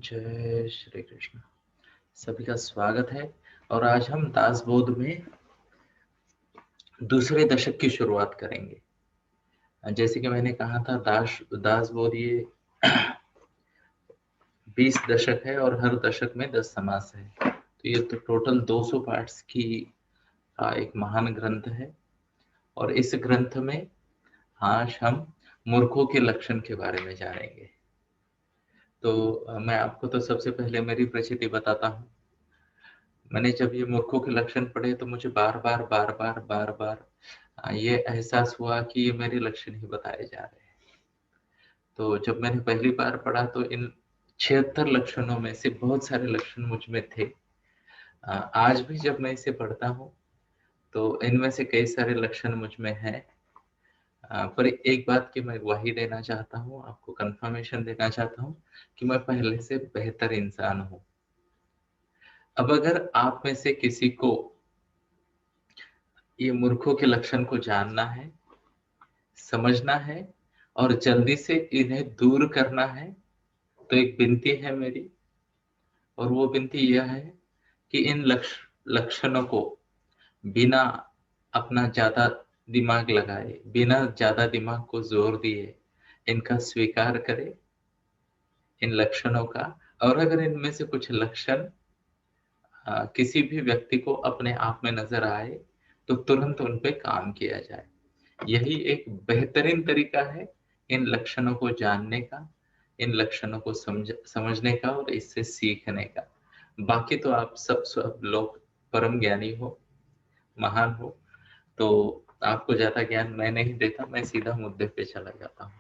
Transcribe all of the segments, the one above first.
जय श्री कृष्ण। सभी का स्वागत है और आज हम दासबोध में दूसरे दशक की शुरुआत करेंगे। जैसे कि मैंने कहा था दासबोध ये 20 दशक है और हर दशक में 10 समास है, तो ये तो टोटल 200 पार्ट्स की एक महान ग्रंथ है। और इस ग्रंथ में आज हम मूर्खों के लक्षण के बारे में जानेंगे। तो मैं आपको तो सबसे पहले मेरी परिचिति बताता हूँ। मैंने जब ये मूर्खों के लक्षण पढ़े तो मुझे बार बार ये एहसास हुआ कि ये मेरे लक्षण ही बताए जा रहे हैं। तो जब मैंने पहली बार पढ़ा तो इन 76 लक्षणों में से बहुत सारे लक्षण मुझ में थे। आज भी जब मैं इसे पढ़ता हूँ तो इनमें से कई सारे लक्षण मुझ में हैं। पर एक बात की मैं गवाही देना चाहता हूँ, आपको कंफर्मेशन देना चाहता हूँ कि मैं पहले से बेहतर इंसान हूँ। अब अगर आप में से किसी को ये मूर्खों के लक्षण को जानना है, समझना है और जल्दी से इन्हें दूर करना है, तो एक विनती है मेरी, और वो विनती यह है कि इन लक्षणों को बिना अपना ज्यादा दिमाग लगाए, बिना ज्यादा दिमाग को जोर दिए इनका स्वीकार करे, इन लक्षणों का। और अगर इनमें से कुछ लक्षण किसी भी व्यक्ति को अपने आप में नजर आए तो तुरंत उन पे काम किया जाए। यही एक बेहतरीन तरीका है इन लक्षणों को जानने का, इन लक्षणों को समझने का और इससे सीखने का। बाकी तो आप सब लोग परम ज्ञानी हो, महान हो, तो आपको ज्यादा ज्ञान मैं नहीं देता, मैं सीधा मुद्दे पे चला जाता हूँ।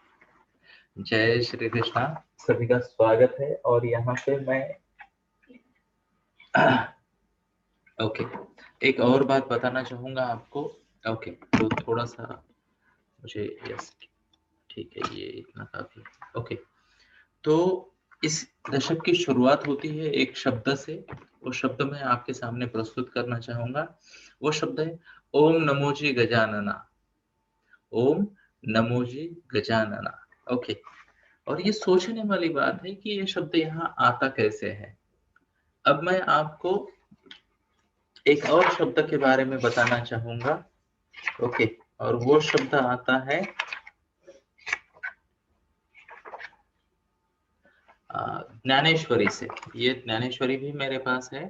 जय श्री कृष्णा। सभी का स्वागत है। और यहाँ पे मैं ओके, एक और बात बताना चाहूंगा आपको। ओके, तो थोड़ा सा मुझे, यस ठीक है, ये इतना काफी। ओके, तो इस दशक की शुरुआत होती है एक शब्द से। वो शब्द मैं आपके सामने प्रस्तुत करना चाहूंगा। वो शब्द है ओम नमोजी गजानना। ओम नमोजी गजानना। ओके, और ये सोचने वाली बात है कि ये शब्द यहाँ आता कैसे है। अब मैं आपको एक और शब्द के बारे में बताना चाहूंगा। ओके, और वो शब्द आता है ज्ञानेश्वरी से। ये ज्ञानेश्वरी भी मेरे पास है।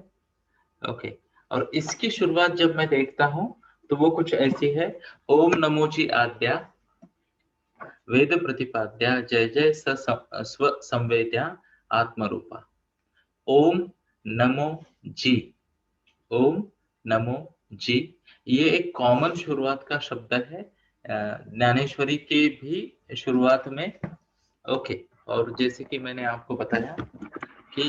ओके, और इसकी शुरुआत जब मैं देखता हूं तो वो कुछ ऐसी है। ओम नमोजी आद्या वेद प्रतिपाद्या जय जय स्व संवेद्या आत्मरूपा। ओम नमो जी। ओम नमो जी, ये एक कॉमन शुरुआत का शब्द है ज्ञानेश्वरी के भी शुरुआत में। ओके, और जैसे कि मैंने आपको बताया कि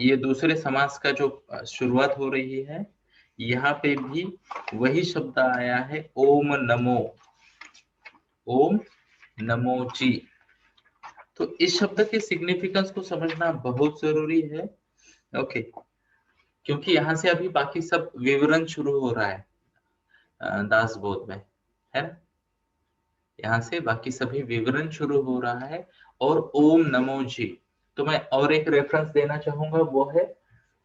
ये दूसरे समास का जो शुरुआत हो रही है, यहाँ पे भी वही शब्द आया है ओम नमो। ओम नमो जी। तो इस शब्द के सिग्निफिकेंस को समझना बहुत जरूरी है। ओके, क्योंकि यहाँ से अभी बाकी सब विवरण शुरू हो रहा है दासबोध में, है ना। यहाँ से बाकी सभी विवरण शुरू हो रहा है। और ओम नमो जी, तो मैं और एक रेफरेंस देना चाहूंगा, वो है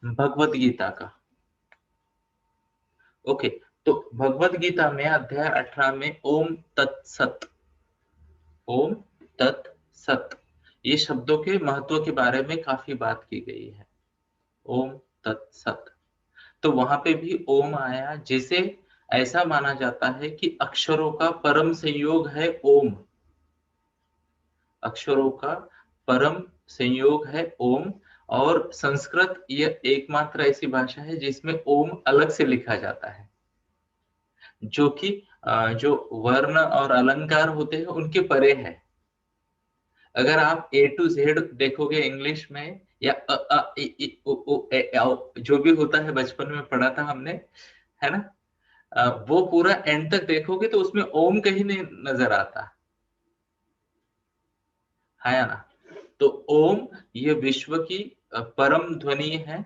भगवत गीता का। ओके, तो भगवत गीता में अध्याय 18 में ओम तत्सत, ओम तत्सत, ये शब्दों के महत्व के बारे में काफी बात की गई है। ओम तत्सत, तो वहां पे भी ओम आया, जिसे ऐसा माना जाता है कि अक्षरों का परम संयोग है ओम। अक्षरों का परम संयोग है ओम। और संस्कृत ये एकमात्र ऐसी भाषा है जिसमें ओम अलग से लिखा जाता है, जो कि जो वर्ण और अलंकार होते हैं उनके परे है। अगर आप ए टू जेड देखोगे इंग्लिश में, या इ, जो भी होता है, बचपन में पढ़ा था हमने, है ना, वो पूरा एंड तक देखोगे तो उसमें ओम कहीं नहीं नजर आता है ना। तो ओम ये विश्व की परम ध्वनि है।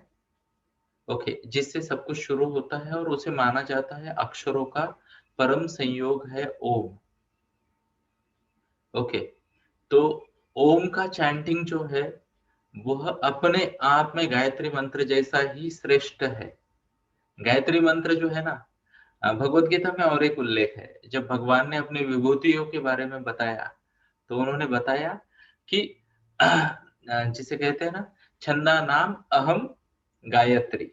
ओके, जिससे सब कुछ शुरू होता है और उसे माना जाता है अक्षरों का परम संयोग है ओम। ओके, तो ओम का चैंटिंग जो है वह अपने आप में गायत्री मंत्र जैसा ही श्रेष्ठ है। गायत्री मंत्र जो है ना, भगवत गीता में और एक उल्लेख है, जब भगवान ने अपनी विभूतियों के बारे में बताया तो उन्होंने बताया कि जिसे कहते हैं ना, छंदा नाम अहम गायत्री,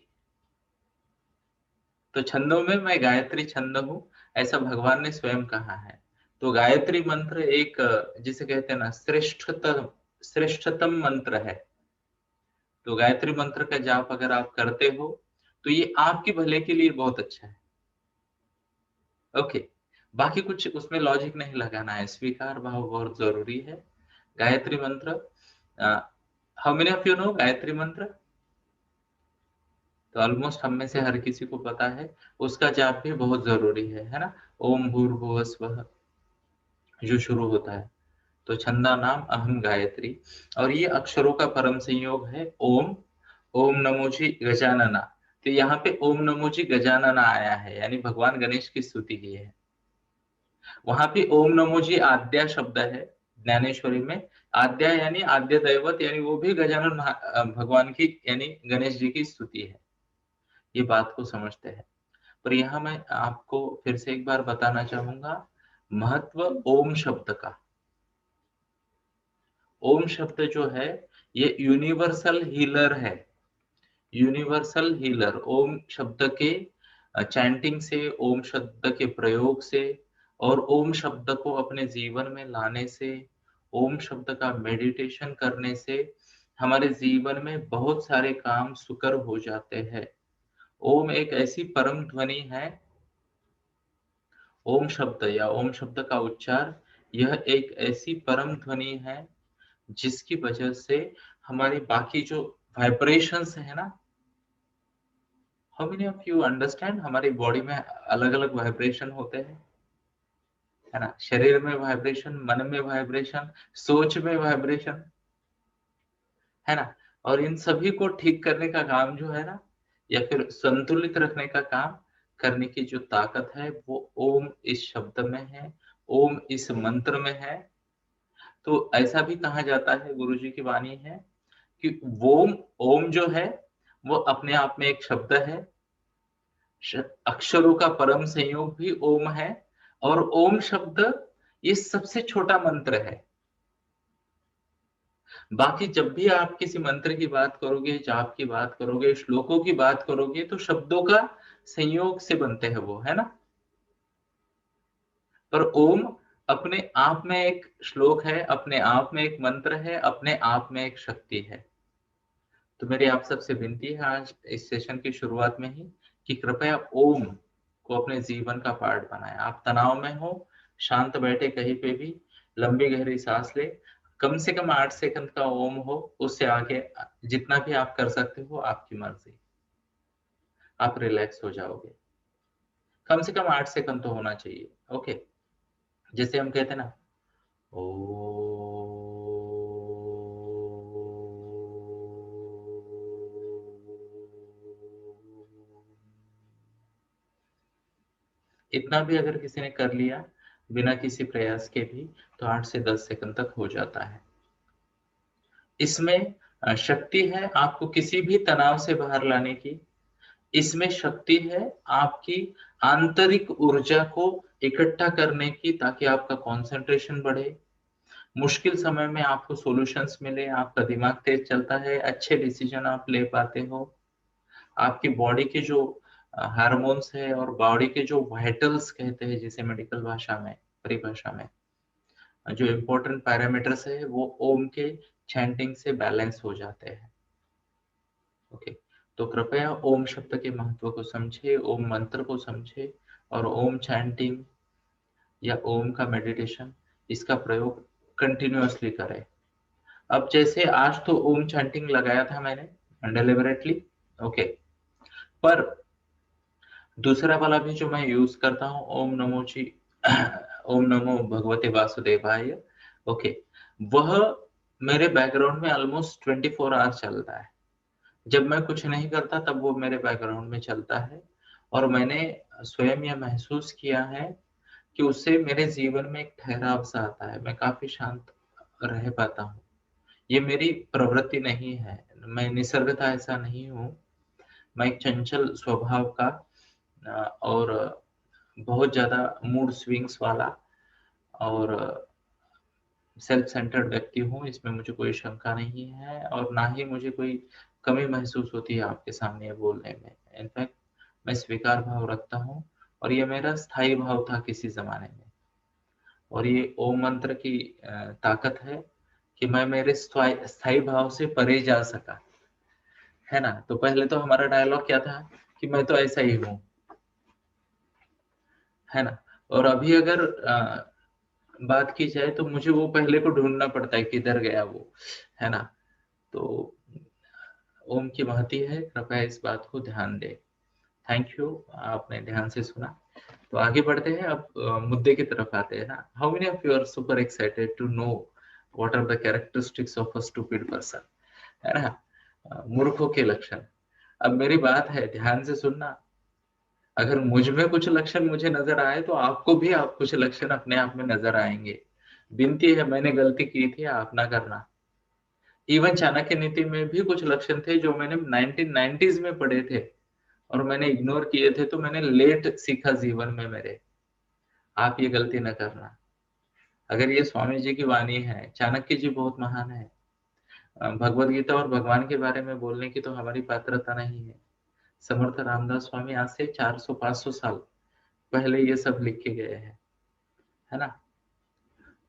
तो छंदों में मैं गायत्री छंद हूँ, ऐसा भगवान ने स्वयं कहा है। तो गायत्री मंत्र एक जिसे कहते हैं ना श्रेष्ठतम मंत्र है। तो गायत्री मंत्र का जाप अगर आप करते हो तो ये आपके भले के लिए बहुत अच्छा है। ओके, बाकी कुछ उसमें लॉजिक नहीं लगाना है, स्वीकार भाव बहुत जरूरी है। गायत्री मंत्र, how many of you know Gayatri मंत्र? तो ऑलमोस्ट हम में से हर किसी को पता है, उसका जाप भी बहुत जरूरी है ना। ओम भूर्भुवः स्वः जो शुरू होता है, तो छंदा नाम अहम गायत्री, और ये अक्षरों का परम संयोग है ओम। ओम नमोजी गजानना, तो यहाँ पे ओम नमोजी गजानना आया है, यानी भगवान गणेश की स्तुति की है। वहां पे ओम नमोजी आद्या शब्द है ज्ञानेश्वरी में। आद्या यानी आद्य दैवत, यानी वो भी गजानन भगवान की यानी गणेश जी की स्तुति है। ये बात को समझते हैं। पर यहाँ मैं आपको फिर से एक बार बताना चाहूंगा महत्व ओम शब्द का। ओम शब्द जो है ये यूनिवर्सल हीलर है। यूनिवर्सल हीलर, ओम शब्द के चैंटिंग से, ओम शब्द के प्रयोग से और ओम शब्द को अपने जीवन में लाने से, ओम शब्द का मेडिटेशन करने से हमारे जीवन में बहुत सारे काम सुकर हो जाते हैं। ओम एक ऐसी परम ध्वनि है, ओम शब्द या ओम शब्द का उच्चार, यह एक ऐसी परम ध्वनि है जिसकी वजह से हमारी बाकी जो वाइब्रेशंस है ना, how many of you understand, हमारी बॉडी में अलग अलग वाइब्रेशन होते हैं, है ना। शरीर में वाइब्रेशन, मन में वाइब्रेशन, सोच में वाइब्रेशन, है ना। और इन सभी को ठीक करने का काम जो है ना, या फिर संतुलित रखने का काम करने की जो ताकत है वो ओम इस शब्द में है, ओम इस मंत्र में है। तो ऐसा भी कहा जाता है, गुरुजी की वाणी है कि ओम, ओम जो है वो अपने आप में एक शब्द है, अक्षरों का परम संयोग भी ओम है, और ओम शब्द ये सबसे छोटा मंत्र है। बाकी जब भी आप किसी मंत्र की बात करोगे, जाप की बात करोगे, श्लोकों की बात करोगे, तो शब्दों का संयोग से बनते हैं वो, है ना। पर ओम अपने आप में एक श्लोक है, अपने आप में एक मंत्र है, अपने आप में एक शक्ति है। तो मेरी आप सबसे विनती है आज इस सेशन की शुरुआत में ही कि कृपया ओम को अपने जीवन का पार्ट बनाएं। आप तनाव में हो, शांत बैठे कहीं पे भी, लंबी गहरी सांस ले, कम से कम 8 सेकंड का ओम हो, उससे आगे जितना भी आप कर सकते हो आपकी मर्जी, आप रिलैक्स हो जाओगे। कम से कम 8 सेकंड तो होना चाहिए। ओके, जैसे हम कहते हैं ना ओ, इतना भी अगर किसी ने कर लिया बिना किसी प्रयास के भी, तो 8 से 10 सेकंड तक हो जाता है। इसमें शक्ति है आपको किसी भी तनाव से बाहर लाने की। इसमें शक्ति है आपकी आंतरिक ऊर्जा को इकट्ठा करने की, ताकि आपका कंसंट्रेशन बढ़े, मुश्किल समय में आपको सॉल्यूशंस मिले, आपका दिमाग तेज चलता है, अच्छे डिसीजन आप ले पाते हो। आपकी बॉडी के जो हार्मोन्स है और बॉडी के जो वाइटल्स कहते हैं, जिसे मेडिकल भाषा में, परिभाषा में, जो इम्पोर्टेंट पैरामीटर्स है वो ओम के चैंटिंग से बैलेंस हो जाते हैं। ओके, तो कृपया ओम शब्द के महत्व को समझे, ओम मंत्र को समझे, और ओम चैंटिंग या ओम का मेडिटेशन, इसका प्रयोग कंटिन्यूअसली करें। अब जैसे आज तो ओम चैंटिंग लगाया था मैंने डिलिबरेटली, ओके, पर दूसरा वाला भी जो मैं यूज करता हूँ, ओम नमो जी ओम नमो भगवते वासुदेवाय, ओके, वह मेरे बैकग्राउंड में ऑलमोस्ट 24 आवर्स चलता है। जब मैं कुछ नहीं करता तब वो मेरे बैकग्राउंड में चलता है, और मैंने स्वयं यह महसूस किया है कि उससे मेरे जीवन में एक ठहराव सा आता है, मैं काफी शांत रह पाता हूँ। ये मेरी प्रवृत्ति नहीं है, मैं निसर्गतः ऐसा नहीं हूँ। मैं एक चंचल स्वभाव का और बहुत ज़्यादा मूड स्विंग्स वाला और सेल्फ सेंटर्ड व्यक्ति हूँ, इसमें मुझे कोई शंका नहीं है और ना ही मुझे कोई कमी महसूस होती है आपके सामने बोलने में। इनफैक्ट मैं स्वीकार भाव रखता हूँ और ये मेरा स्थायी भाव था किसी ज़माने में। और ये ओम मंत्र की ताकत है कि मैं मेरे स्थायी भाव से परे जा सका, है ना? तो पहले तो हमारा डायलॉग क्या था कि मैं तो ऐसा ही हूँ, है ना? और अभी अगर बात की जाए तो मुझे वो पहले को ढूँढना पड़ता है, किधर गया वो, है ना? तो ओम की महती है, कृपया इस बात को ध्यान दें। थैंक यू, आपने ध्यान से सुना। तो आगे बढ़ते हैं, अब मुद्दे की तरफ आते हैं ना। How many of you are super excited to know what are the characteristics of a stupid person, है ना? मूर्खों के लक्षण। अब मेरी बात है, ध्यान से सुनना। अगर मुझ में कुछ लक्षण मुझे नजर आए तो आपको भी आप कुछ लक्षण अपने आप में नजर आएंगे। विनती है, मैंने गलती की थी, आप ना करना। इवन चाणक्य नीति में भी कुछ लक्षण थे जो मैंने 1990s में पढ़े थे और मैंने इग्नोर किए थे, तो मैंने लेट सीखा जीवन में मेरे। आप ये गलती न करना। अगर ये स्वामी जी की वाणी है, चाणक्य जी बहुत महान है। भगवत गीता और भगवान के बारे में बोलने की तो हमारी पात्रता नहीं है। समर्थ रामदास स्वामी आज से 400-500 साल पहले ये सब लिख के गए हैं, है ना?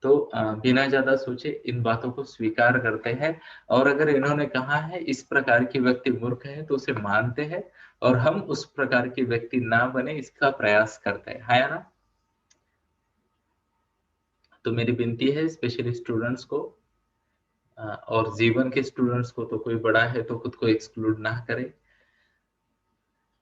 तो बिना ज्यादा सोचे इन बातों को स्वीकार करते हैं और अगर इन्होंने कहा है इस प्रकार की व्यक्ति मूर्ख है तो उसे मानते हैं और हम उस प्रकार की व्यक्ति ना बने इसका प्रयास करते हैं, है ना? तो मेरी विनती है स्पेशली स्टूडेंट्स को और जीवन के स्टूडेंट्स को, तो कोई बड़ा है तो खुद को एक्सक्लूड ना करे,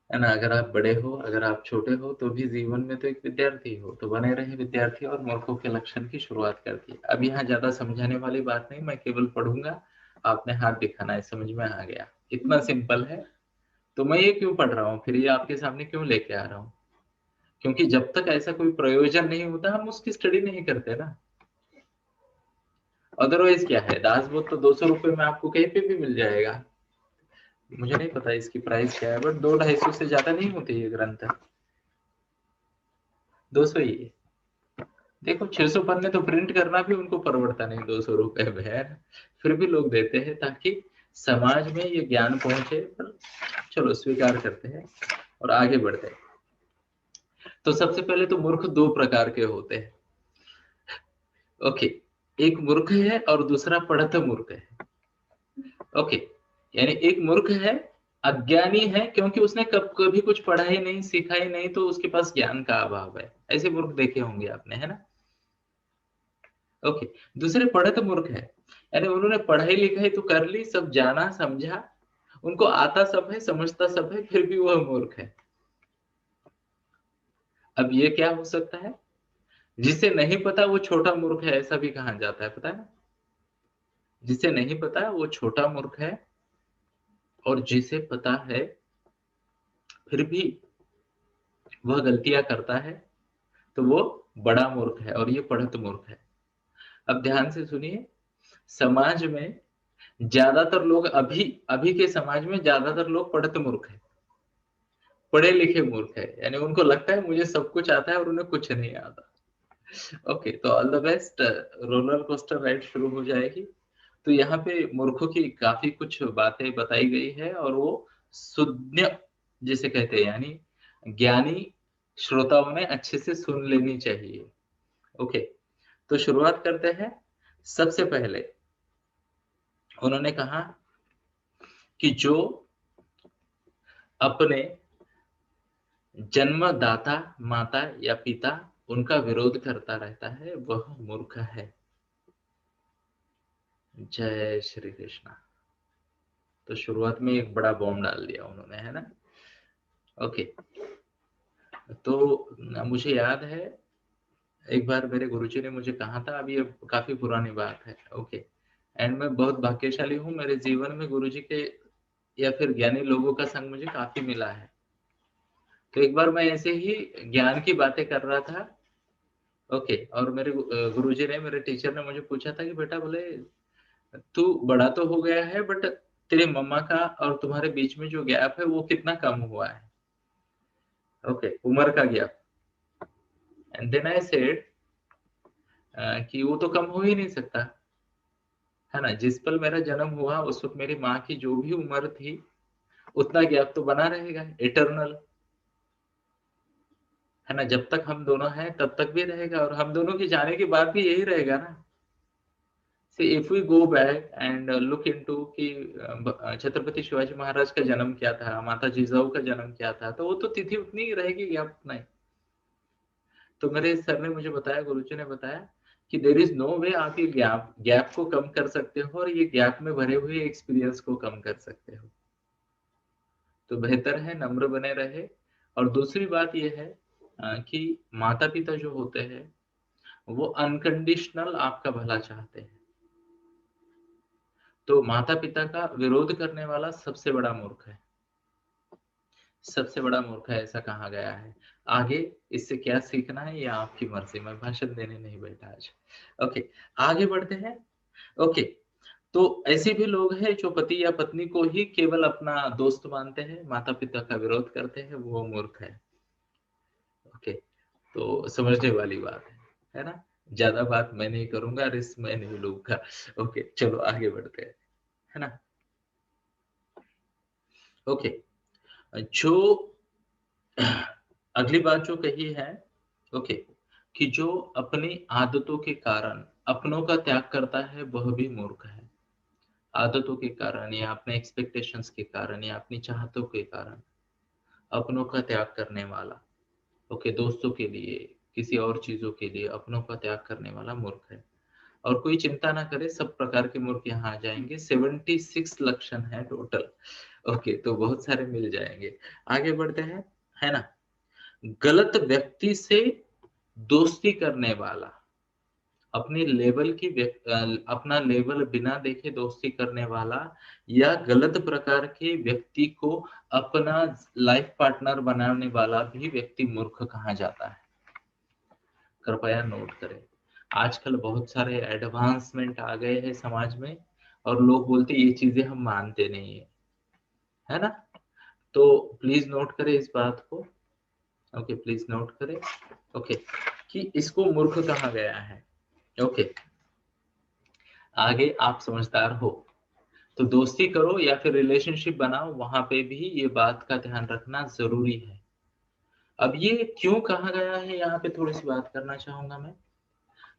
है ना? अगर आप बड़े हो, अगर आप छोटे हो, तो भी जीवन में तो एक विद्यार्थी हो, तो बने रहे विद्यार्थी और मूर्खों के लक्षण की शुरुआत कर दी। अब यहाँ ज्यादा समझाने वाली बात नहीं, मैं केवल पढ़ूंगा, आपने हाथ दिखाना है, समझ में आ गया? इतना सिंपल है। तो मैं ये क्यों पढ़ रहा हूँ फिर, ये आपके सामने क्यों लेके आ रहा हूँ? क्योंकि जब तक ऐसा कोई प्रयोजन नहीं होता हम उसकी स्टडी नहीं करते ना। अदरवाइज क्या है, दासबोध तो 200 रुपए में आपको कहीं पे भी मिल जाएगा। मुझे नहीं पता इसकी प्राइस क्या है, बट 200-250 से ज्यादा नहीं होती ये ग्रंथ, 200 ही है। देखो 600 पन्ने तो प्रिंट करना भी उनको परवड़ता नहीं 200 रुपए में, है ना? फिर भी लोग देते हैं ताकि समाज में ये ज्ञान पहुंचे। पर चलो स्वीकार करते हैं और आगे बढ़ते हैं। तो सबसे पहले तो मूर्ख दो प्रकार के होते हैं। ओके, एक मूर्ख है और दूसरा पढ़त मूर्ख है। ओके, यानी एक मूर्ख है, अज्ञानी है, क्योंकि उसने कभी कुछ पढ़ा ही नहीं, सीखा ही नहीं, तो उसके पास ज्ञान का अभाव है। ऐसे मूर्ख देखे होंगे आपने, है ना? ओके, दूसरे पढ़त मूर्ख है, यानी उन्होंने पढ़ाई लिखाई तो कर ली, सब जाना समझा, उनको आता सब है, समझता सब है, फिर भी वह मूर्ख है। अब ये क्या हो सकता है? जिसे नहीं पता वो छोटा मूर्ख है, ऐसा भी कहा जाता है, पता है ना? जिसे नहीं पता वो छोटा मूर्ख है और जिसे पता है फिर भी वह गलतियां करता है तो वो बड़ा मूर्ख है और ये पढ़त मूर्ख है। अब ध्यान से सुनिए, समाज में ज्यादातर लोग अभी अभी के समाज में ज्यादातर लोग पढ़त मूर्ख है, पढ़े लिखे मूर्ख है, यानी उनको लगता है मुझे सब कुछ आता है और उन्हें कुछ नहीं आता। ओके, तो all the best, roller coaster ride शुरू हो जाएगी। तो यहाँ पे मूर्खों की काफी कुछ बातें बताई गई है और वो सुज्ञ जिसे कहते हैं, यानी ज्ञानी श्रोताओं ने अच्छे से सुन लेनी चाहिए। ओके, तो शुरुआत करते हैं। सबसे पहले उन्होंने कहा कि जो अपने जन्मदाता माता या पिता उनका विरोध करता रहता है वह मूर्ख है। जय श्री कृष्णा। तो शुरुआत में एक बड़ा बॉम्ब डाल दिया उन्होंने, है ना? ओके, तो मुझे याद है एक बार मेरे गुरुजी ने मुझे कहा था, अभी ये काफी पुरानी बात है। ओके, एंड मैं बहुत भाग्यशाली हूँ, मेरे जीवन में गुरुजी के या फिर ज्ञानी लोगों का संग मुझे काफी मिला है। तो एक बार मैं ऐसे ही ज्ञान की बातें कर रहा था ओके। और मेरे गुरुजी ने, मेरे टीचर ने मुझे पूछा था कि बेटा बोले तू बड़ा तो हो गया है बट तेरे मम्मा का और तुम्हारे बीच में जो गैप है वो कितना कम हुआ है। ओके, उम्र का gap. And then I said कि वो तो कम हो ही नहीं सकता, है ना। जिस पल मेरा जन्म हुआ उस वक्त मेरी माँ की जो भी उम्र थी उतना गैप तो बना रहेगा, इटरनल, है ना। जब तक हम दोनों हैं तब तक भी रहेगा और हम दोनों के जाने के बाद भी यही रहेगा ना। See, if we go back and look into कि छत्रपति शिवाजी महाराज का जन्म क्या था, माता जिजाऊ का जन्म क्या था, तो वो तो तिथि उतनी ही रहेगी, गैप उतना ही। तो मेरे सर ने मुझे बताया, गुरुजी ने बताया कि देयर इज नो वे आप ये गैप गैप को कम कर सकते हो और ये गैप में भरे हुए एक्सपीरियंस को कम कर सकते हो। तो बेहतर है नम्र बने रहे। और दूसरी बात ये है कि माता पिता जो होते हैं वो अनकंडीशनल आपका भला चाहते हैं। तो माता पिता का विरोध करने वाला सबसे बड़ा मूर्ख है, सबसे बड़ा मूर्ख है, ऐसा कहा गया है। आगे इससे क्या सीखना है ये आपकी मर्जी, मैं भाषण देने नहीं बैठा आज। ओके, आगे बढ़ते हैं। ओके, तो ऐसे भी लोग हैं जो पति या पत्नी को ही केवल अपना दोस्त मानते हैं, माता पिता का विरोध करते हैं, वो मूर्ख है। ओके, तो समझने वाली बात है ना। ज्यादा बात मैं नहीं करूंगा, रिस्क मैं नहीं लूंगा। ओके, चलो आगे बढ़ते हैं, है ना। ओके, जो अगली बात जो कही है, ओके, कि जो अपनी आदतों के कारण अपनों का त्याग करता है वह भी मूर्ख है। आदतों के कारण या अपने एक्सपेक्टेशंस के कारण या अपनी चाहतों के कारण अपनों का त्याग करने वाला, ओके, दोस्तों के लिए, किसी और चीजों के लिए अपनों का त्याग करने वाला मूर्ख है। और कोई चिंता ना करे, सब प्रकार के मूर्ख यहाँ आ जाएंगे, 76 लक्षण है टोटल। ओके, तो बहुत सारे मिल जाएंगे। आगे बढ़ते हैं, है ना। गलत व्यक्ति से दोस्ती करने वाला, अपनी लेवल की अपना लेवल बिना देखे दोस्ती करने वाला या गलत प्रकार के व्यक्ति को अपना लाइफ पार्टनर बनाने वाला भी व्यक्ति मूर्ख कहा जाता है। कृपया नोट करें। आजकल बहुत सारे एडवांसमेंट आ गए हैं समाज में और लोग बोलते ये चीजें हम मानते नहीं है ना। तो प्लीज नोट करें इस बात को। ओके, प्लीज नोट करें। ओके, कि इसको मूर्ख कहा गया है। ओके, आगे आप समझदार हो तो दोस्ती करो या फिर रिलेशनशिप बनाओ, वहां पे भी ये बात का ध्यान रखना जरूरी है। अब ये क्यों कहा गया है यहाँ पे थोड़ी सी बात करना चाहूंगा मैं।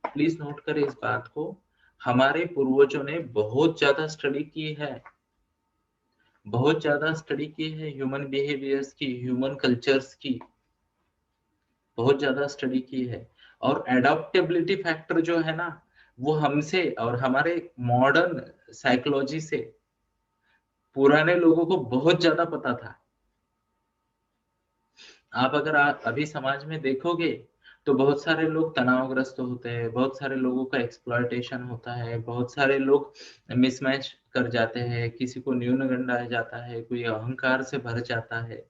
प्लीज नोट करें इस बात को। हमारे पूर्वजों ने बहुत ज्यादा स्टडी की है, बहुत ज्यादा स्टडी की है ह्यूमन बिहेवियर्स की, ह्यूमन कल्चर्स की, बहुत ज्यादा स्टडी की है। और एडॉप्टेबिलिटी फैक्टर जो है ना, वो हमसे और हमारे मॉडर्न साइकोलॉजी से पुराने लोगों को बहुत ज्यादा पता था। आप अगर अभी समाज में देखोगे तो बहुत सारे लोग तनावग्रस्त होते हैं, बहुत सारे लोगों का एक्सप्लॉयटेशन होता है, बहुत सारे लोग मिसमैच कर जाते हैं, किसी को न्यूनगंड आ जाता है, कोई अहंकार से भर जाता है।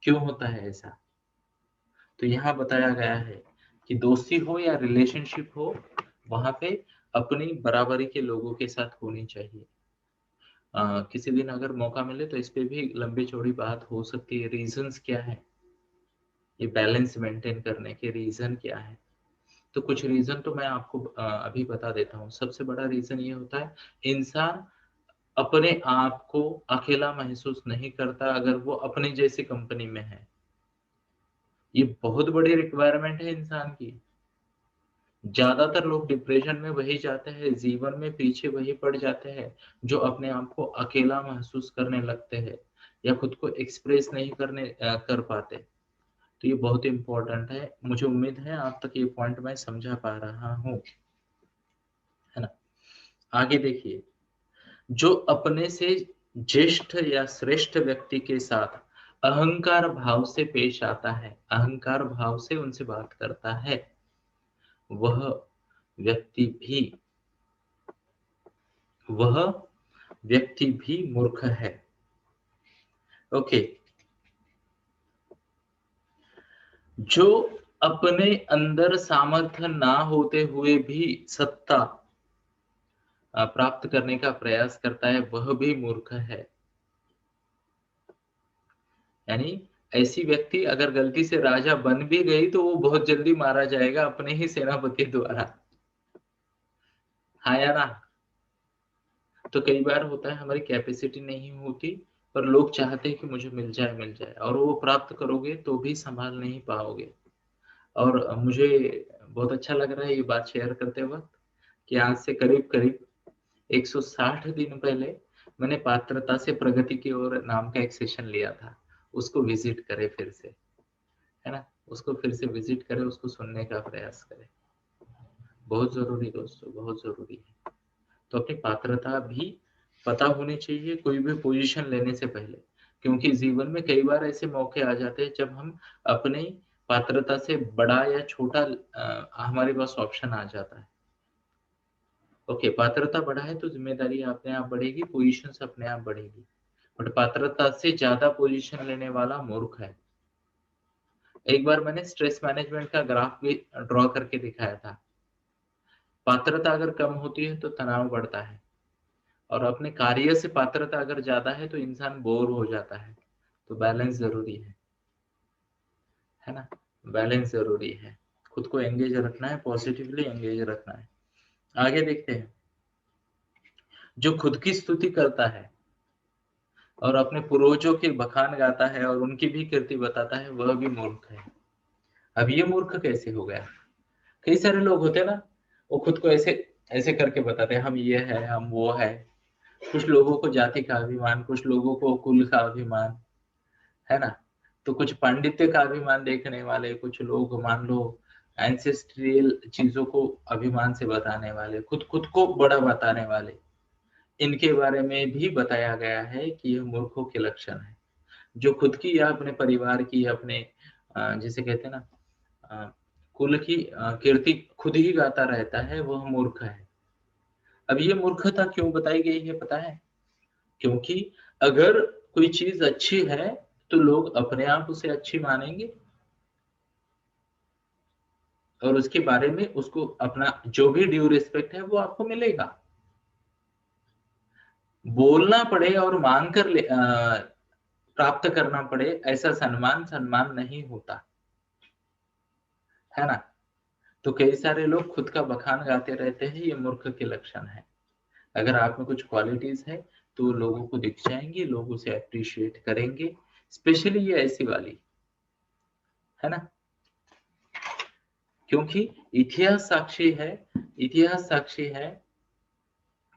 क्यों होता है ऐसा? तो यहाँ बताया गया है कि दोस्ती हो या रिलेशनशिप हो, वहां पे अपनी बराबरी के लोगों के साथ होनी चाहिए। किसी दिन अगर मौका मिले तो इस पे भी लंबी चौड़ी बात हो सकती है। रीजंस क्या है, ये बैलेंस मेंटेन करने के रीजन क्या है? तो कुछ रीजन तो मैं आपको अभी बता देता हूँ। सबसे बड़ा रीजन ये होता है, इंसान अपने आप को अकेला महसूस नहीं करता अगर वो अपनी जैसी कंपनी में है। ये बहुत बड़ी रिक्वायरमेंट है इंसान की। ज्यादातर लोग डिप्रेशन में वही जाते हैं, जीवन में पीछे वही पड़ जाते हैं जो अपने आप को अकेला महसूस करने लगते हैं या खुद को एक्सप्रेस नहीं कर पाते। तो ये बहुत इंपॉर्टेंट है। मुझे उम्मीद है आप तक ये पॉइंट मैं समझा पा रहा हूँ, है ना। आगे देखिए, जो अपने से ज्येष्ठ या श्रेष्ठ व्यक्ति के साथ अहंकार भाव से पेश आता है, अहंकार भाव से उनसे बात करता है, वह व्यक्ति भी वह व्यक्ति भी मूर्ख है। ओके, जो अपने अंदर सामर्थ्य ना होते हुए भी सत्ता प्राप्त करने का प्रयास करता है, वह भी मूर्ख है। यानी ऐसी व्यक्ति अगर गलती से राजा बन भी गई तो वो बहुत जल्दी मारा जाएगा अपने ही सेनापति द्वारा। हाँ या ना? तो कई बार होता है हमारी कैपेसिटी नहीं होती, पर लोग चाहते हैं कि मुझे मिल जाए, और वो प्राप्त करोगे तो भी संभाल नहीं पाओगे। और मुझे बहुत अच्छा लग रहा है ये बात शेयर करते वक्त कि आज से करीब 160 दिन पहले मैंने पात्रता से प्रगति की ओर नाम का एक सेशन लिया था। उसको विजिट करें फिर से, है ना? उसको फिर से विजिट करें, उसको सुनने का प्रयास करें। बहुत जरूरी दोस्तों, बहुत जरूरी है। तो अपनी पात्रता भी पता होनी चाहिए कोई भी पोजीशन लेने से पहले, क्योंकि जीवन में कई बार ऐसे मौके आ जाते हैं जब हम अपनी पात्रता से बड़ा या छोटा हमारे पास ऑप्शन आ जाता है। ओके, पात्रता बढ़ा है तो जिम्मेदारी अपने आप बढ़ेगी, पोजीशन अपने आप बढ़ेगी, बट पात्रता से ज्यादा पोजीशन लेने वाला मूर्ख है। एक बार मैंने स्ट्रेस मैनेजमेंट का ग्राफ भी ड्रॉ करके दिखाया था। पात्रता अगर कम होती है तो तनाव बढ़ता है, और अपने कार्य से पात्रता अगर ज्यादा है तो इंसान बोर हो जाता है। तो बैलेंस जरूरी है ना? बैलेंस जरूरी है। खुद को एंगेज रखना है, पॉजिटिवली एंगेज रखना है। आगे देखते हैं। जो खुद की स्तुति करता है और अपने पूर्वजों के बखान गाता है और उनकी भी कीर्ति बताता है, वह भी मूर्ख है। अब ये मूर्ख कैसे हो गया? कई सारे लोग होते हैं ना, वो खुद को ऐसे ऐसे करके बताते हैं, हम ये है, हम वो है। कुछ लोगों को जाति का अभिमान, कुछ लोगों को कुल का अभिमान, है ना? तो कुछ पांडित्य का अभिमान देखने वाले, कुछ लोग मान लो एंसेस्ट्रियल चीजों को अभिमान से बताने वाले, खुद खुद को बड़ा बताने वाले, इनके बारे में भी बताया गया है कि यह मूर्खों के लक्षण है। जो खुद की या अपने परिवार की या अपने जिसे कहते हैं ना कुल की कीर्ति खुद ही गाता रहता है, वह मूर्ख है। अब ये मूर्खता क्यों बताई गई है पता है? क्योंकि अगर कोई चीज अच्छी है तो लोग अपने आप उसे अच्छी मानेंगे, और उसके बारे में उसको अपना जो भी ड्यू रिस्पेक्ट है वो आपको मिलेगा। बोलना पड़े और मांग कर प्राप्त करना पड़े, ऐसा सम्मान सम्मान नहीं होता, है ना? तो कई सारे लोग खुद का बखान गाते रहते हैं, ये मूर्ख के लक्षण है। अगर आप में कुछ क्वालिटीज है तो लोगों को दिख जाएंगी, लोग उसे अप्रिशिएट करेंगे, स्पेशली ये ऐसी वाली, है ना? क्योंकि इतिहास साक्षी है,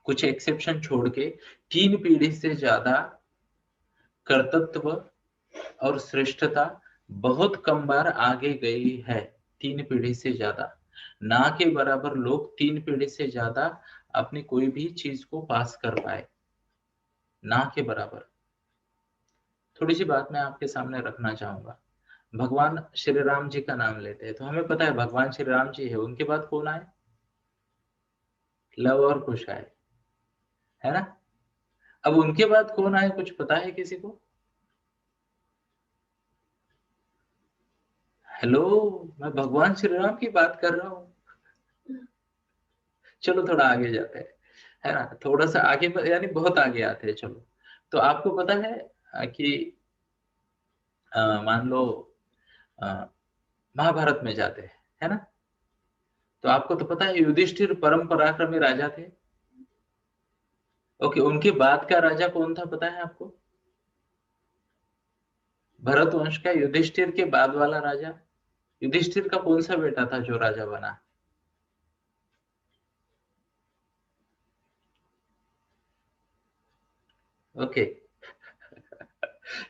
कुछ एक्सेप्शन छोड़ के 3 पीढ़ी से ज्यादा कर्तृत्व और श्रेष्ठता बहुत कम बार आगे गई है। 3 पीढ़ी से ज्यादा ना के बराबर लोग 3 पीढ़ी से ज्यादा अपनी कोई भी चीज को पास कर पाए, ना के बराबर। थोड़ी सी बात मैं आपके सामने रखना चाहूंगा। भगवान श्री राम जी का नाम लेते हैं तो हमें पता है भगवान श्री राम जी है, उनके बाद कौन आए? लव और कुश आए, है ना? अब उनके बाद कौन आए, कुछ पता है किसी को? हेलो, मैं भगवान श्री राम की बात कर रहा हूँ। चलो थोड़ा आगे जाते हैं, है ना? थोड़ा सा आगे यानी बहुत आगे आते हैं। चलो, तो आपको पता है कि मान लो अ, महाभारत में जाते हैं, है ना? तो आपको तो पता है युधिष्ठिर परम पराक्रमी राजा थे। ओके, उनके बाद का राजा कौन था पता है आपको? भरत वंश का युधिष्ठिर के बाद वाला राजा। युधिष्ठिर का कौन सा बेटा था जो राजा बना? ओके,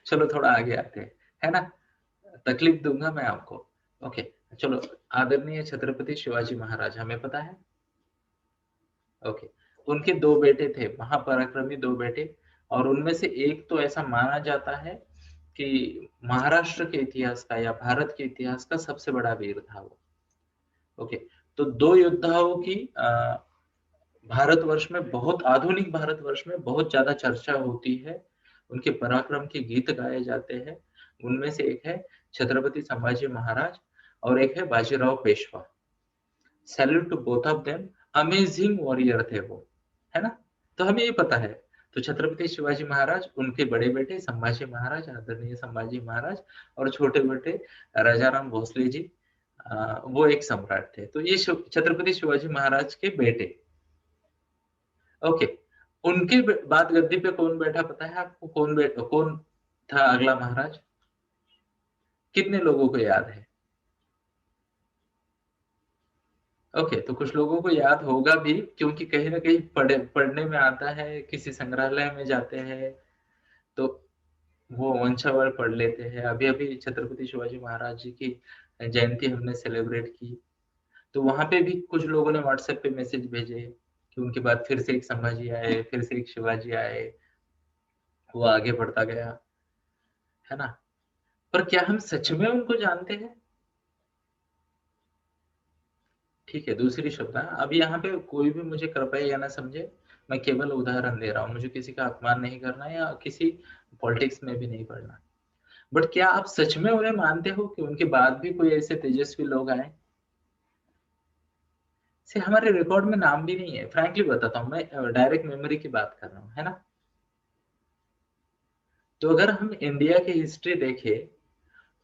चलो थोड़ा आगे आते हैं, है ना? तकलीफ दूंगा मैं आपको। ओके, चलो। आदरणीय छत्रपति शिवाजी महाराज हमें पता है। ओके, उनके 2 बेटे थे, महापराक्रमी 2 बेटे, और उनमें से एक तो ऐसा माना जाता है कि महाराष्ट्र के इतिहास का या भारत के इतिहास का सबसे बड़ा वीर था वो। ओके, तो 2 योद्धाओं की भारतवर्ष में बहुत आधुनिक भारतवर्ष में बहुत ज्यादा चर्चा होती है, उनके पराक्रम के गीत गाए जाते हैं। उनमें से एक है छत्रपति संभाजी महाराज और एक है Bajirao Peshwa. Salute to both of them, amazing warrior थे वो, है ना। तो हमें ये पता है। तो छत्रपति शिवाजी महाराज, उनके बड़े बेटे संभाजी महाराज, आदरणीय संभाजी महाराज, और छोटे बेटे राजाराम भोसले जी, वो एक सम्राट थे। तो ये छत्रपति शिवाजी महाराज के बेटे। ओके, उनके बाद गद्दी पे कौन बैठा पता है आपको? कौन था अगला महाराज? कितने लोगों को याद है? ओके, तो कुछ लोगों को याद होगा भी, क्योंकि कहीं ना कहीं पढ़ने में आता है, किसी संग्रहालय में जाते हैं तो वो वंशावळ पढ़ लेते हैं। अभी अभी छत्रपति शिवाजी महाराज जी की जयंती हमने सेलिब्रेट की, तो वहां पे भी कुछ लोगों ने व्हाट्सएप पे मैसेज भेजे कि उनके बाद फिर से एक संभाजी आए, फिर से एक शिवाजी आए, वो आगे बढ़ता गया, है ना। पर क्या हम सच में उनको जानते हैं? ठीक है, दूसरी शब्द है। अब यहाँ पे कोई भी मुझे कृपया या ना समझे, मैं केवल उदाहरण दे रहा हूँ, मुझे किसी का अपमान नहीं करना या किसी पॉलिटिक्स में भी नहीं पढ़ना। बट क्या आप सच में उन्हें मानते हो कि उनके बाद भी कोई ऐसे तेजस्वी लोग आए? से हमारे रिकॉर्ड में नाम भी नहीं है। फ्रैंकली बताता हूँ, मैं डायरेक्ट मेमोरी की बात कर रहा हूँ, है ना। तो अगर हम इंडिया की हिस्ट्री देखें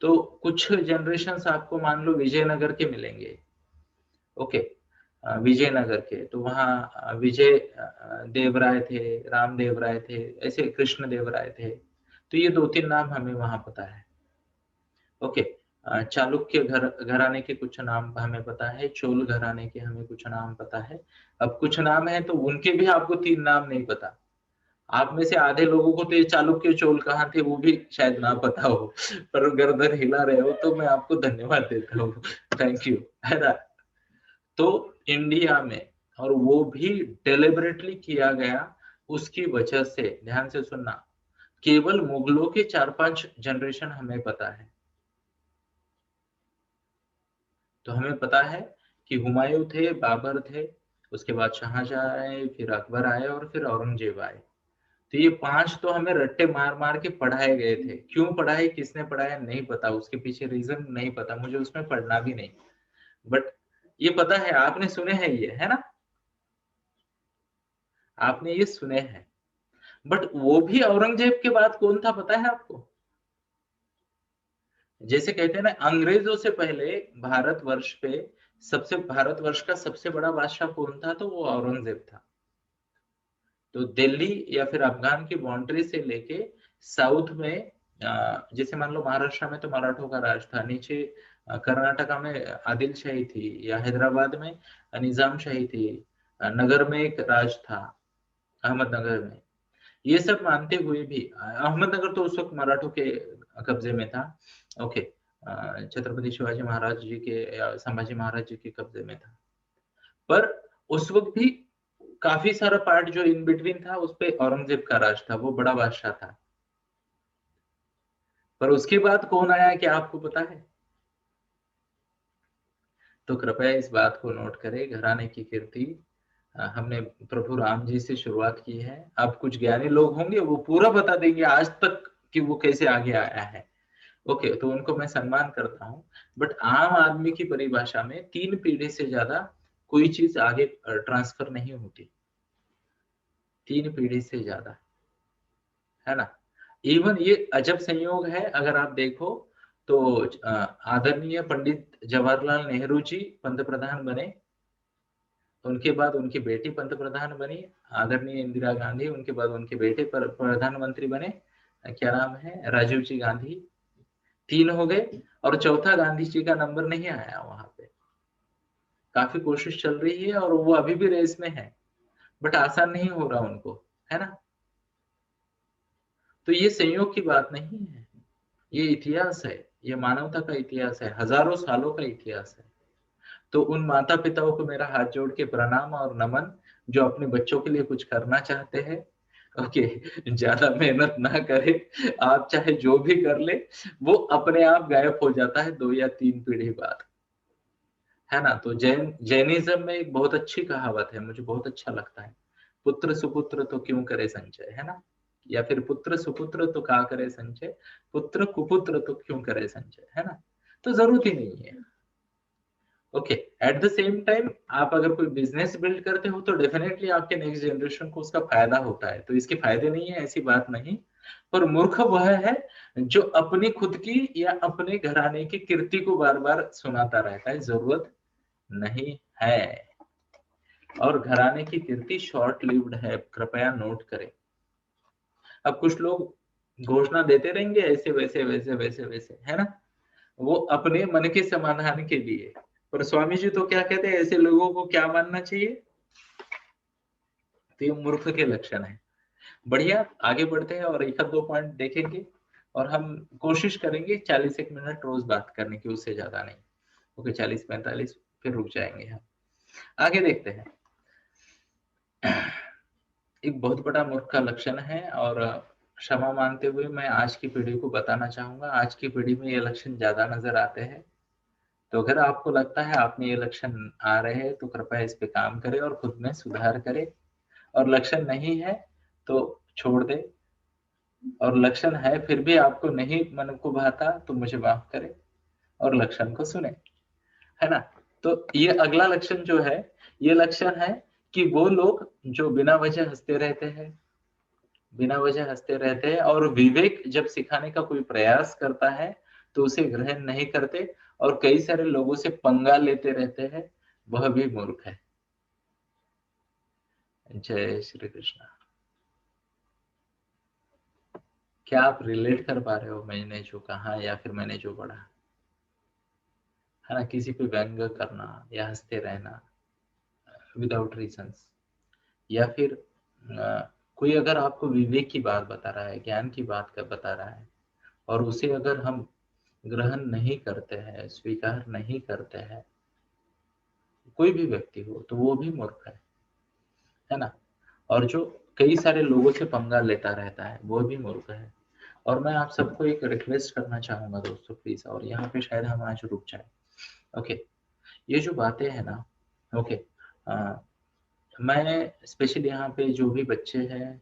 तो कुछ जनरेशन आपको मान लो विजयनगर के मिलेंगे। ओके, विजयनगर के, तो वहाँ विजय देवराय थे, राम देवराय थे, ऐसे कृष्ण देवराय थे। तो ये 2-3 नाम हमें वहां पता है। ओके, चालुक्य घराने के कुछ नाम हमें पता है, चोल घराने के हमें कुछ नाम पता है। अब कुछ नाम है तो उनके भी आपको 3 नाम नहीं पता। आप में से आधे लोगों को तो ये चालुक्य चोल कहाँ थे वो भी शायद ना पता हो, पर गर्दन हिला रहे हो तो मैं आपको धन्यवाद देता हूँ। थैंक यू, है ना। तो इंडिया में, और वो भी डेलिबरेटली किया गया, उसकी वजह से, ध्यान से सुनना, केवल मुगलों के 4-5 जनरेशन हमें पता है। तो हमें पता है कि हुमायूं थे, बाबर थे, उसके बाद शाहजहां आए, फिर अकबर आए और फिर औरंगजेब आए। तो ये 5 तो हमें रट्टे मार मार के पढ़ाए गए थे। क्यों पढ़ाए, किसने पढ़ाया नहीं पता, उसके पीछे रीजन नहीं पता, मुझे उसमें पढ़ना भी नहीं। बट ये पता है, आपने सुने हैं ये, है ना, आपने ये सुने हैं। बट वो भी औरंगजेब के बाद कौन था पता है आपको? जैसे कहते हैं ना, अंग्रेजों से पहले भारतवर्ष पे भारतवर्ष का सबसे बड़ा बादशाह कौन था? तो वो औरंगजेब था। तो दिल्ली या फिर अफगान की बाउंड्री से लेके साउथ में, जैसे मान लो महाराष्ट्र में तो मराठों का राज था, नीचे कर्नाटका में आदिल शाही थी, या हैदराबाद में निजाम शाही थी, नगर में एक राज था, अहमदनगर में। ये सब मानते हुए भी, अहमदनगर तो उस वक्त मराठों के कब्जे में था। ओके, छत्रपति शिवाजी महाराज जी के या संभाजी महाराज जी के कब्जे में था। पर उस वक्त भी काफी सारा पार्ट जो इन बिटवीन था उस पे औरंगजेब का राज था, वो बड़ा बादशाह था। पर उसके बाद कौन आया, क्या आपको पता है? तो कृपया इस बात को नोट करें, घराने की कीर्ति हमने प्रभु राम जी से शुरुआत की है। अब कुछ ज्ञानी लोग होंगे वो पूरा बता देंगे आज तक कि वो कैसे आगे आया है। ओके, तो उनको मैं सम्मान करता हूँ। बट आम आदमी की परिभाषा में 3 पीढ़ी से ज्यादा कोई चीज आगे ट्रांसफर नहीं होती। 3 पीढ़ी से ज्यादा, है ना। इवन ये अजब संयोग है, अगर आप देखो तो आदरणीय पंडित जवाहरलाल नेहरू जी पंत प्रधान बने, उनके बाद उनकी बेटी पंत प्रधान बनी, आदरणीय इंदिरा गांधी, उनके बाद उनके बेटे प्रधानमंत्री बने, क्या नाम है, राजीव जी गांधी। 3 हो गए, और चौथा गांधी जी का नंबर नहीं आया वहां पे। काफी कोशिश चल रही है और वो अभी भी रेस में है, बट आसान नहीं हो रहा उनको, है ना। तो ये संयोग की बात नहीं है, ये इतिहास है, ये मानवता का इतिहास है, हजारों सालों का इतिहास है। तो उन माता पिताओं को मेरा हाथ जोड़ के प्रणाम और नमन, जो अपने बच्चों के लिए कुछ करना चाहते हैं। ओके, ज्यादा मेहनत ना करे, आप चाहे जो भी कर ले, वो अपने आप गायब हो जाता है 2 या 3 पीढ़ी बाद, है ना। तो जैनिज्म में एक बहुत अच्छी कहावत है, मुझे बहुत अच्छा लगता है, पुत्र सुपुत्र तो क्यों करे संचय, है ना। या फिर पुत्र सुपुत्र तो का करे संचय, पुत्र कुपुत्र तो क्यों करे संचय, है ना। तो जरूरत ही नहीं है। Okay, at the same time आप अगर कोई बिजनेस बिल्ड करते हो तो डेफिनेटली आपके नेक्स्ट जनरेशन को उसका फायदा होता है, तो इसके फायदे नहीं है ऐसी बात नहीं। पर मूर्ख वह है जो अपनी खुद की या अपने घराने की कीर्ति को बार बार सुनाता रहता है, जरूरत नहीं है। और घराने की कीर्ति शॉर्ट लिव्ड है, कृपया नोट करें। अब कुछ लोग घोषणा देते रहेंगे ऐसे वैसे वैसे वैसे वैसे, है ना, वो अपने मन के समाधान के लिए। पर स्वामी जी तो क्या कहते हैं, ऐसे लोगों को क्या मानना चाहिए? तो ये मूर्ख के लक्षण है। बढ़िया, आगे बढ़ते हैं और एक आध दो पॉइंट देखेंगे और हम कोशिश करेंगे 41 मिनट रोज बात करने की, उससे ज्यादा नहीं। ओके, 40-45 फिर रुक जाएंगे हम। आगे देखते हैं। एक बहुत बड़ा मूर्ख का लक्षण है और क्षमा मांगते हुए मैं आज की पीढ़ी को बताना चाहूंगा, आज की पीढ़ी में ये लक्षण ज्यादा नजर आते हैं। तो अगर आपको लगता है आप में ये लक्षण आ रहे हैं तो कृपया इस पे काम करें और खुद में सुधार करें, और लक्षण नहीं है तो छोड़ दे, और लक्षण है फिर भी आपको नहीं मन को भाता तो मुझे माफ करें और लक्षण को सुने, है ना। तो ये अगला लक्षण जो है, ये लक्षण है कि वो लोग जो बिना वजह हंसते रहते हैं, बिना वजह हंसते रहते हैं, और विवेक जब सिखाने का कोई प्रयास करता है तो उसे ग्रहण नहीं करते और कई सारे लोगों से पंगा लेते रहते हैं, वह भी मूर्ख है। जय श्री कृष्ण। क्या आप रिलेट कर पा रहे हो मैंने जो कहा या फिर मैंने जो पढ़ा, है ना? किसी पे व्यंग करना या हंसते रहना विदाउट रीजंस, या फिर कोई अगर आपको विवेक की बात बता रहा है, ज्ञान की बात का बता रहा है, और उसे अगर हम ग्रहण नहीं करते हैं, स्वीकार नहीं करते हैं, कोई भी व्यक्ति हो तो वो भी मूर्ख है ना। और जो कई सारे लोगों से पंगा लेता रहता है वो भी मूर्ख है। और मैं आप सबको एक रिक्वेस्ट करना चाहूंगा दोस्तों प्लीज, और यहाँ पे शायद हम आज रुक जाए। ओके, ये जो बातें है ना, ओके, मैं स्पेशली यहाँ पे जो भी बच्चे हैं,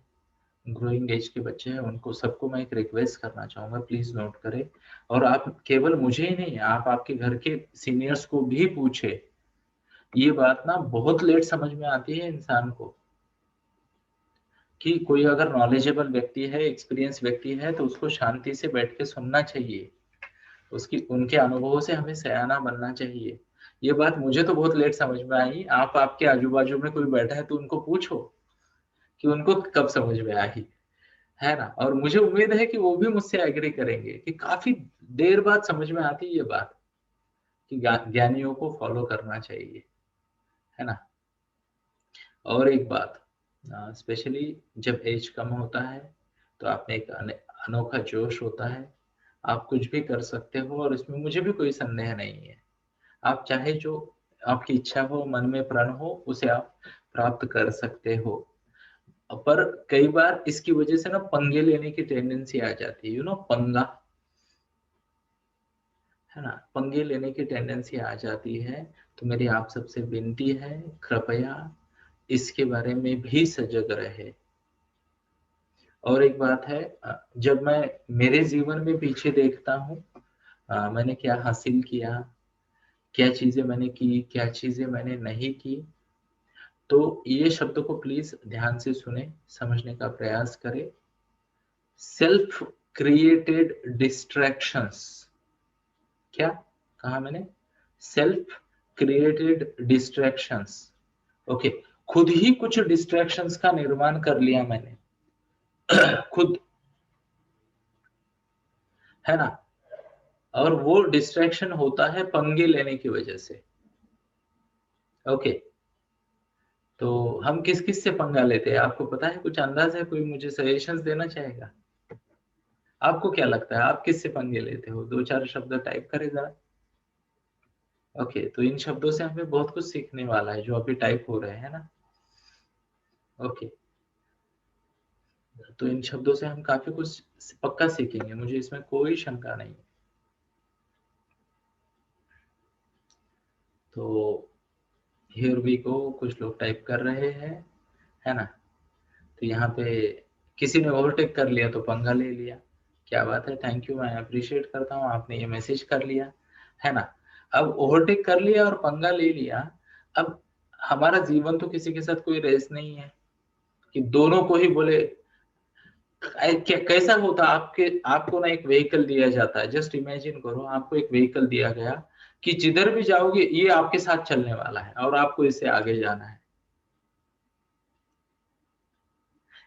ग्रोइंग एज के बच्चे हैं, उनको सबको मैं एक रिक्वेस्ट करना चाहूंगा, प्लीज नोट करें। और आप केवल मुझे ही नहीं, आप आपके घर के सीनियर्स को भी पूछे। ये बात ना बहुत लेट समझ में आती है इंसान को, कि कोई अगर नॉलेजेबल व्यक्ति है, एक्सपीरियंस व्यक्ति है, तो उसको शांति से बैठ के सुनना चाहिए, उसकी उनके अनुभवों से हमें सयाना बनना चाहिए। ये बात मुझे तो बहुत लेट समझ में आई। आप आपके आजू बाजू में कोई बैठा है तो उनको पूछो कि उनको कब समझ में आई, है ना। और मुझे उम्मीद है कि वो भी मुझसे एग्री करेंगे कि काफी देर बाद समझ में आती है ये बात कि ज्ञानियों को फॉलो करना चाहिए, है ना। और एक बात, स्पेशली जब एज कम होता है तो आप में एक अनोखा जोश होता है, आप कुछ भी कर सकते हो और इसमें मुझे भी कोई संदेह नहीं है। आप चाहे जो आपकी इच्छा हो, मन में प्रण हो, उसे आप प्राप्त कर सकते हो। पर कई बार इसकी वजह से ना पंगे लेने की टेंडेंसी आ जाती है, पंगा, है ना, पंगे लेने की टेंडेंसी आ जाती है। तो मेरी आप सबसे विनती है, कृपया इसके बारे में भी सजग रहे। और एक बात है, जब मैं मेरे जीवन में पीछे देखता हूँ, मैंने क्या हासिल किया, क्या चीजें मैंने की, क्या चीजें मैंने नहीं की, तो ये शब्द को प्लीज ध्यान से सुने, समझने का प्रयास करें। सेल्फ क्रिएटेड डिस्ट्रैक्शंस, क्या कहा मैंने? Self created distractions. ओके, खुद ही कुछ डिस्ट्रैक्शंस का निर्माण कर लिया मैंने खुद, है ना। और वो डिस्ट्रैक्शन होता है पंगे लेने की वजह से। ओके, तो हम किस किस से पंगा लेते हैं आपको पता है? कुछ अंदाज है? कोई मुझे सजेशंस देना चाहेगा? आपको क्या लगता है आप किस से पंगे लेते हो? दो चार शब्द टाइप करें जरा। ओके, तो इन शब्दों से हमें बहुत कुछ सीखने वाला है जो अभी टाइप हो रहे हैं ना। ओके, तो इन शब्दों से हम काफी कुछ पक्का सीखेंगे, मुझे इसमें कोई शंका नहीं। तो हियर वी गो, कुछ लोग टाइप कर रहे हैं, है ना। तो यहाँ पे किसी ने ओवरटेक कर लिया तो पंगा ले लिया। क्या बात है, थैंक यू, मैं अप्रिशिएट करता हूँ, आपने ये मैसेज कर लिया, है ना। अब ओवरटेक कर लिया और पंगा ले लिया। अब हमारा जीवन तो किसी के साथ कोई रेस नहीं है कि दोनों को ही बोले। कैसा होता, आपको ना एक व्हीकल दिया जाता है, जस्ट इमेजिन करो आपको एक व्हीकल दिया गया कि जिधर भी जाओगे ये आपके साथ चलने वाला है और आपको इससे आगे जाना है।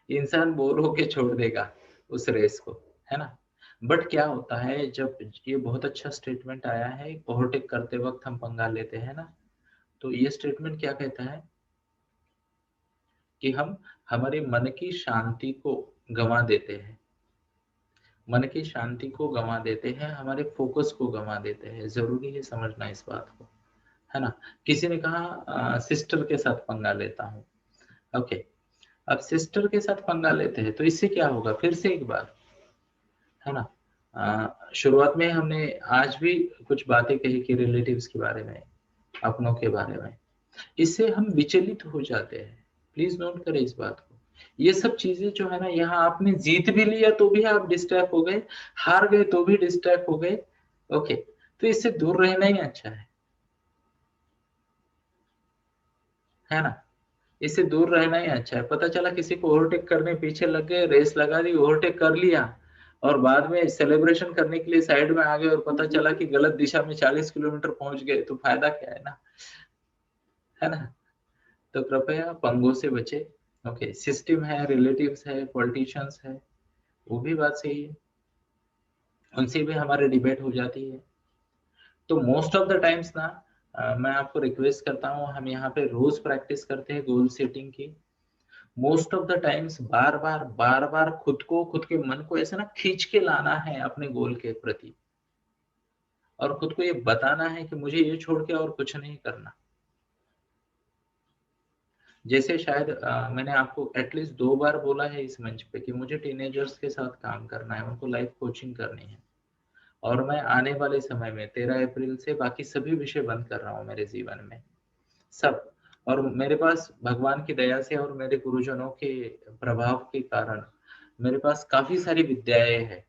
इंसान बोर होके छोड़ देगा उस रेस को, है ना। बट क्या होता है, जब ये बहुत अच्छा स्टेटमेंट आया है, ओवरटेक करते वक्त हम पंगा लेते हैं ना, तो ये स्टेटमेंट क्या कहता है कि हम हमारे मन की शांति को गंवा देते हैं, मन की शांति को गंवा देते हैं, हमारे फोकस को गंवा देते हैं। जरूरी है समझना इस बात को, है ना। किसी ने कहा सिस्टर के साथ पंगा लेता हूँ। ओके, अब सिस्टर के साथ पंगा लेते हैं तो इससे क्या होगा, फिर से एक बार, है ना। शुरुआत में हमने आज भी कुछ बातें कही कि रिलेटिव्स के बारे में, अपनों के बारे में, इससे हम विचलित हो जाते हैं। प्लीज नोट करें इस बात को। ये सब चीजें जो है ना, यहाँ आपने जीत भी लिया तो भी आप डिस्ट्रैक्ट हो गए, हार गए तो भी डिस्ट्रैक्ट हो गए। ओके, तो इससे दूर रहना ही अच्छा है ना। इससे दूर रहना ही अच्छा है। पता चला किसी को ओवरटेक करने पीछे लग गए, रेस लगा दी, ओवरटेक कर लिया और बाद में सेलिब्रेशन करने के लिए साइड में आ गए और पता चला कि गलत दिशा में 40 किलोमीटर पहुंच गए, तो फायदा क्या है ना, है ना। तो कृपया पंगों से बचे। ओके, सिस्टम है, रिलेटिव्स है, पॉलिटिशियंस है, वो भी बात सही है, उनसे भी हमारी डिबेट हो जाती है। तो मोस्ट ऑफ द टाइम्स ना, मैं आपको रिक्वेस्ट करता हूँ, हम यहाँ पे रोज प्रैक्टिस करते हैं गोल सेटिंग की। मोस्ट ऑफ द टाइम्स बार बार खुद के मन को ऐसे ना खींच के लाना है अपने गोल के प्रति, और खुद को ये बताना है कि मुझे ये छोड़ के और कुछ नहीं करना। जैसे शायद मैंने आपको एटलीस्ट 2 बार बोला है इस मंच पे कि मुझे टीनेजर्स के साथ काम करना है, उनको लाइफ कोचिंग करनी है, और मैं आने वाले समय में 13 अप्रैल से बाकी सभी विषय बंद कर रहा हूँ मेरे जीवन में, सब। और मेरे पास भगवान की दया से और मेरे गुरुजनों के प्रभाव के कारण मेरे पास काफी सारी विद्याएं हैं,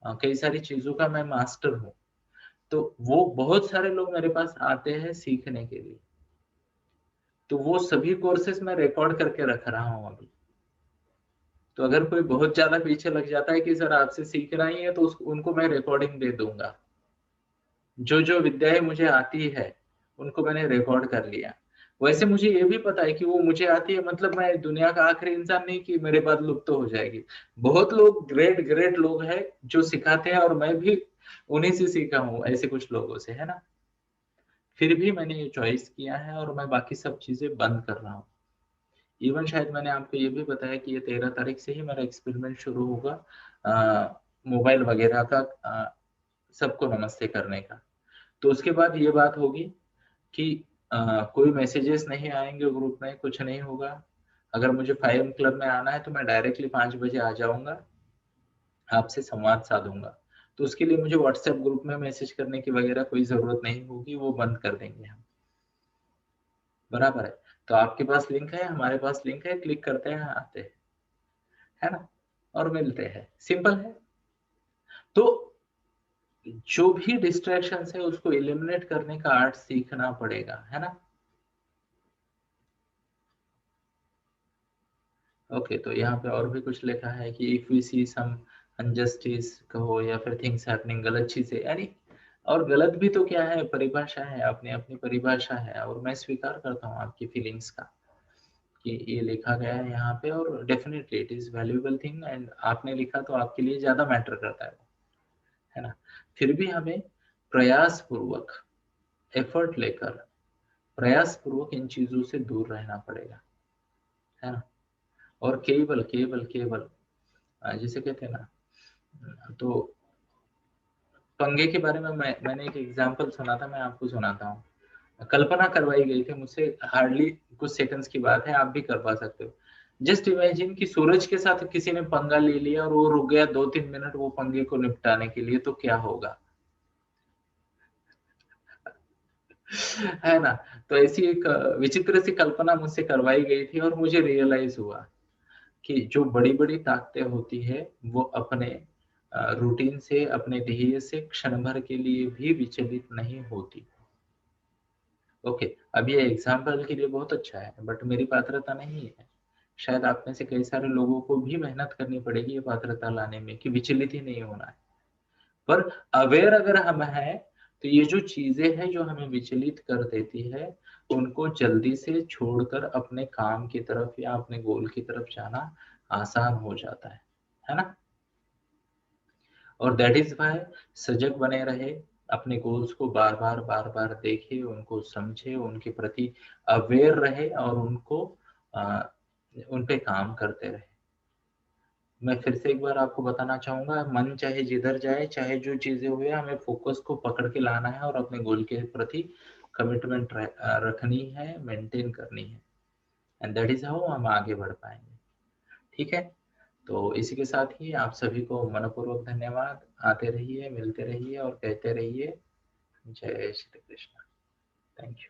कई सारी चीजों का मैं मास्टर हूँ। तो वो बहुत सारे लोग मेरे पास आते हैं सीखने के लिए, तो वो सभी कोर्सेस मैं रिकॉर्ड करके रख रहा हूँ अभी। तो अगर कोई बहुत ज्यादा पीछे लग जाता है कि सर आपसे सीखना ही है, तो उनको मैं रिकॉर्डिंग दे दूंगा। जो जो विद्याएं मुझे आती है उनको मैंने रिकॉर्ड कर लिया। वैसे मुझे ये भी पता है कि वो मुझे आती है, मतलब मैं दुनिया का आखिरी इंसान नहीं कि मेरे बाद लुप्त तो हो जाएगी। बहुत लोग ग्रेट ग्रेट लोग हैं जो सिखाते हैं, और मैं भी उन्हीं से सीखा हूँ, ऐसे कुछ लोगों से, है ना। फिर भी मैंने ये चॉइस किया है और मैं बाकी सब चीजें बंद कर रहा हूँ। इवन शायद मैंने आपको ये भी बताया कि ये 13 तारीख से ही मेरा एक्सपेरिमेंट शुरू होगा, मोबाइल वगैरह का, सबको नमस्ते करने का। तो उसके बाद ये बात होगी कि कोई मैसेजेस नहीं आएंगे ग्रुप में, कुछ नहीं होगा। अगर मुझे 5 क्लब में आना है तो मैं डायरेक्टली 5 बजे आ जाऊंगा, आपसे संवाद साधूंगा। तो उसके लिए मुझे व्हाट्सएप ग्रुप में मैसेज करने की वगैरह कोई जरूरत नहीं होगी, वो बंद कर देंगे हम। बराबर है। तो आपके पास लिंक है, हमारे पास लिंक है, क्लिक करते हैं, आते हैं, है ना, और मिलते हैं, सिंपल है। तो जो भी डिस्ट्रैक्शन है उसको एलिमिनेट करने का आर्ट सीखना पड़ेगा, है ना। ओके, तो यहाँ पे और भी कुछ लिखा है कि if we see some injustice कहो या फिर थिंग्स हैपनिंग, गलत चीजें यानी, और गलत भी तो क्या है, परिभाषा है, अपनी अपनी परिभाषा है, और मैं स्वीकार करता हूँ आपकी फीलिंग्स का कि ये लिखा गया है यहाँ पे, और definitely it is valuable thing, and आपने लिखा तो आपके लिए ज्यादा मैटर करता है ना। फिर भी हमें प्रयास पूर्वक, एफर्ट लेकर, प्रयास पूर्वक इन चीजों से दूर रहना पड़ेगा, है ना। और केवल केवल केवल जिसे कहते हैं ना, तो पंगे के बारे में मैंने एक एग्जांपल सुना था, मैं आपको सुनाता हूँ। कल्पना करवाई गई थी मुझसे, हार्डली कुछ सेकंड्स की बात है, आप भी करवा सकते हो। जस्ट इमेजिन कि सूरज के साथ किसी ने पंगा ले लिया और वो रुक गया 2-3 मिनट वो पंगे को निपटाने के लिए, तो क्या होगा, है ना। तो ऐसी एक विचित्र सी कल्पना मुझसे करवाई गई थी, और मुझे रियलाइज हुआ कि जो बड़ी बड़ी ताकतें होती है वो अपने रूटीन से, अपने ध्येय से क्षण भर के लिए भी विचलित नहीं होती। ओके, अब ये एग्जाम्पल के लिए बहुत अच्छा है, बट मेरी पात्रता नहीं है। शायद आप में से कई सारे लोगों को भी मेहनत करनी पड़ेगी ये पात्रता लाने में कि विचलित ही नहीं होना है। पर अवेयर अगर हम हैं, तो ये जो चीजें हैं जो हमें विचलित कर देती है, उनको जल्दी से छोड़कर अपने काम की तरफ या अपने गोल की तरफ जाना आसान हो जाता है ना? और दैट इज वाई सजग बने रहे, अपने गोल्स को बार बार देखे, उनको समझे, उनके प्रति अवेयर रहे और उनको उन पे काम करते रहे। मैं फिर से एक बार आपको बताना चाहूंगा, मन चाहे जिधर जाए, चाहे जो चीजें हुए, हमें फोकस को पकड़ के लाना है और अपने गोल के प्रति कमिटमेंट रखनी है, मेंटेन करनी है, एंड दैट इज हाउ हम आगे बढ़ पाएंगे। ठीक है, तो इसी के साथ ही आप सभी को मनपूर्वक धन्यवाद। आते रहिए, मिलते रहिए और कहते रहिए जय श्री कृष्ण। Thank you.